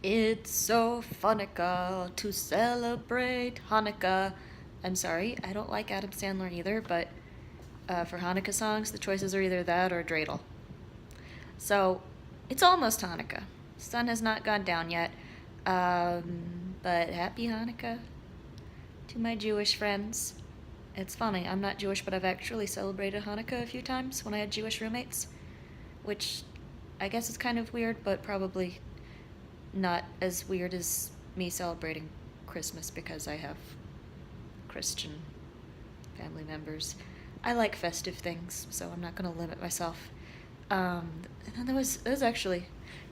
It's so Funica to celebrate Hanukkah. I'm sorry, I don't like Adam Sandler either, but for Hanukkah songs, the choices are either that or dreidel. So it's almost Hanukkah. Sun has not gone down yet. But happy Hanukkah to my Jewish friends. It's funny, I'm not Jewish, but I've actually celebrated Hanukkah a few times when I had Jewish roommates, which I guess is kind of weird, but probably not as weird as me celebrating Christmas because I have Christian family members. I like festive things, so I'm not going to limit myself. And then there was actually,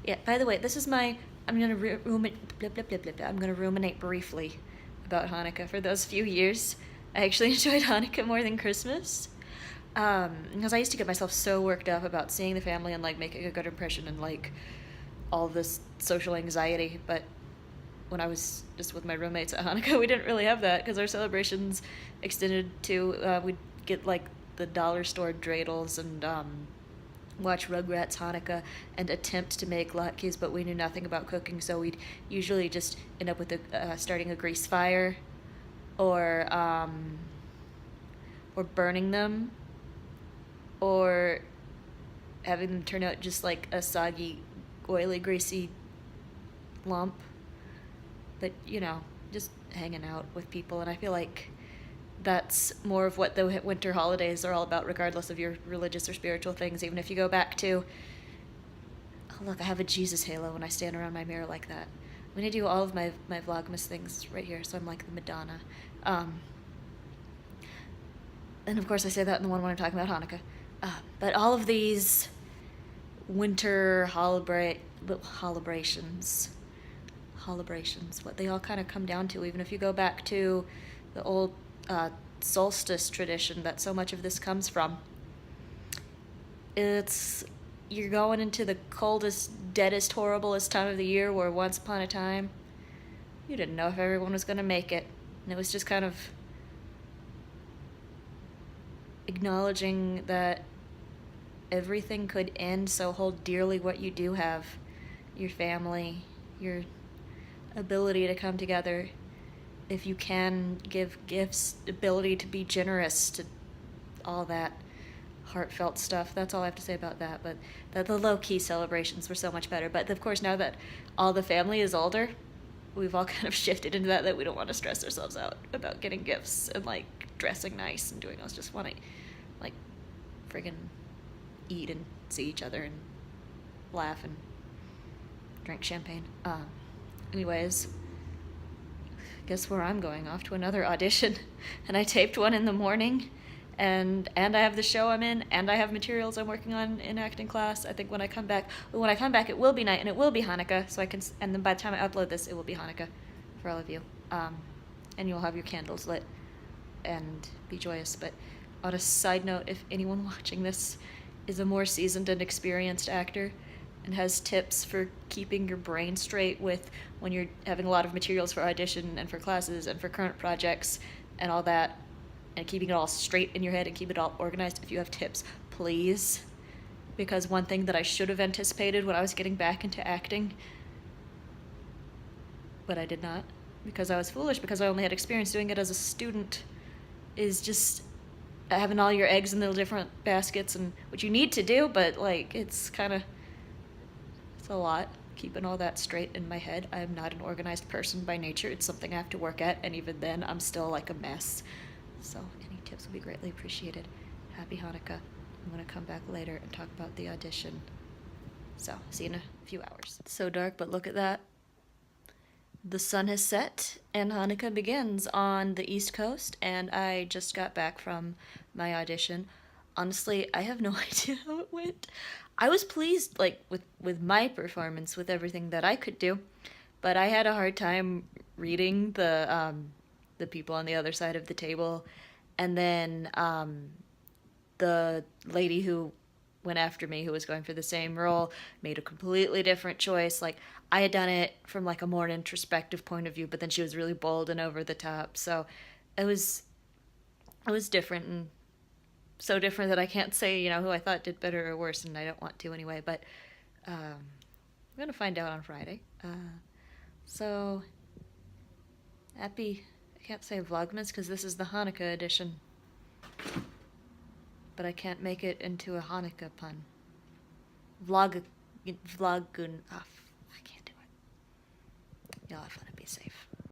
yeah. By the way, this is my. I'm gonna ruminate. Blah, blah, blah, blah, blah. I'm gonna ruminate briefly about Hanukkah. For those few years, I actually enjoyed Hanukkah more than Christmas. Because I used to get myself so worked up about seeing the family and like making a good impression and like all this social anxiety. But when I was just with my roommates at Hanukkah, we didn't really have that because our celebrations extended to we'd get like the dollar store dreidels and watch Rugrats Hanukkah and attempt to make latkes, but we knew nothing about cooking, so we'd usually just end up with starting a grease fire or burning them or having them turn out just like a soggy, oily, greasy lump. But, just hanging out with people. And I feel like that's more of what the winter holidays are all about, regardless of your religious or spiritual things. Even if you go back to, oh, look, I have a Jesus halo when I stand around my mirror like that. I'm going to do all of my VLOGMAS things right here, so I'm like the Madonna. And of course, I say that in the one when I'm talking about Hanukkah. But all of these winter celebrations, what they all kind of come down to, even if you go back to the old solstice tradition that so much of this comes from. You're going into the coldest, deadest, horriblest time of the year where once upon a time you didn't know if everyone was going to make it. And it was just kind of acknowledging that everything could end, so hold dearly what you do have, your family, your ability to come together, if you can give gifts, ability to be generous, to all that heartfelt stuff. That's all I have to say about that. But the low-key celebrations were so much better. But of course, now that all the family is older, we've all kind of shifted into that we don't want to stress ourselves out about getting gifts and like dressing nice and doing all. Just want to like friggin' eat and see each other and laugh and drink champagne. Anyways, guess where I'm going? Off to another audition. And I taped one in the morning, and I have the show I'm in, and I have materials I'm working on in acting class. I think when I come back it will be night, and it will be Hanukkah, so I can, and then by the time I upload this, it will be Hanukkah for all of you. And you'll have your candles lit and be joyous. But on a side note, if anyone watching this is a more seasoned and experienced actor and has tips for keeping your brain straight with when you're having a lot of materials for audition and for classes and for current projects and all that, and keeping it all straight in your head and keep it all organized, if you have tips, please. Because one thing that I should have anticipated when I was getting back into acting, but I did not, because I was foolish, because I only had experience doing it as a student, is just having all your eggs in little different baskets, and what you need to do, but like it's a lot, keeping all that straight in my head. I'm not an organized person by nature. It's something I have to work at, and even then, I'm still like a mess. So any tips would be greatly appreciated. Happy Hanukkah. I'm going to come back later and talk about the audition. So, see you in a few hours. It's so dark, but look at that. The sun has set, and Hanukkah begins on the East Coast, and I just got back from my audition. Honestly, I have no idea how it went. I was pleased, like, with my performance, with everything that I could do, but I had a hard time reading the people on the other side of the table, and then the lady who went after me, who was going for the same role, made a completely different choice. Like, I had done it from like a more introspective point of view, but then she was really bold and over the top. So it was different, and so different that I can't say, who I thought did better or worse, and I don't want to anyway, but I'm going to find out on Friday. So, happy, I can't say Vlogmas because this is the Hanukkah edition. But I can't make it into a Hanukkah pun. Vlogun, I can't do it. Y'all have fun and be safe.